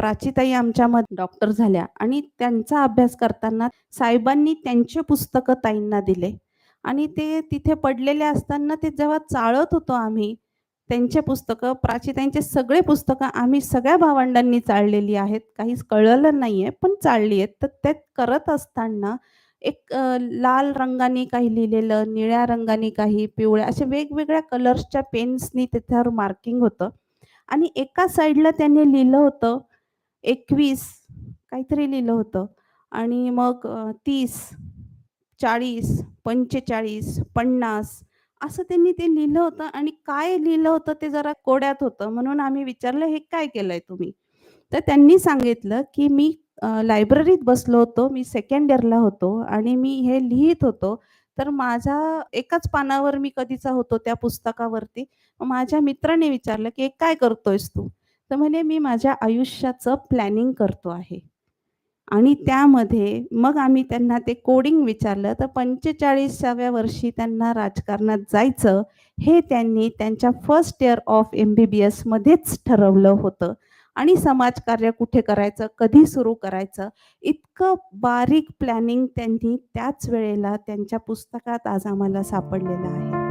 प्राचीताई आमच्यामध्ये डॉक्टर झाल्या आणि त्यांचा अभ्यास करताना साहेबांनी त्यांचे पुस्तकं ताईंना दिले आणि ते तिथे पडलेले असताना ते जेव्हा चाळत होतो आम्ही, त्यांचे पुस्तकं, प्राचीताईंचे सगळे पुस्तकं आम्ही सगळ्या भावंडांनी चाळलेली आहेत. काहीच कळलं नाहीये, पण चाळली आहेत. तर ते करत असताना एक लाल रंगाने काही लिहिलेलं, निळ्या रंगाने काही, पिवळ्या अशा वेगवेगळ्या कलर्सच्या पेन्सनी त्याच्यावर मार्किंग होतं आणि एका साइडला त्याने लिहिलं होतं 21 काहीतरी लिहिलं होतं आणि मग 30, 40, 45, 50 असं त्यांनी ते लिहिलं होतं आणि काय लिहिलं होतं ते जरा कोड्यात होतं. म्हणून आम्ही विचारलं, "हे काय केलंय तुम्ही?" तर त्यांनी सांगितलं, की "मी लायब्ररीत बसलो होतो. मी सेकंड इयरला होतो आणि मी हे लिहीत होतो. तर माझ्या एकाच पानावर मी कधीचा होतो त्या पुस्तकावरती. माझ्या मित्राने विचारलं, की "हे काय करतोयस तू?" तर म्हणे, "मी माझ्या आयुष्याचं प्लॅनिंग करतो आहे." आणि त्यामध्ये मग आम्ही त्यांना ते कोडिंग विचारलं, तर 45व्या वर्षी त्यांना राजकारणात जायचं, हे त्यांनी त्यांच्या फर्स्ट इयर ऑफ एम-बी-बी-एसमध्येच ठरवलं होतं आणि समाजकार्य कुठे करायचं, कधी सुरू करायचं, इतकं बारीक प्लॅनिंग त्यांनी त्याच वेळेला त्यांच्या पुस्तकात आज आम्हाला सापडलेलं आहे.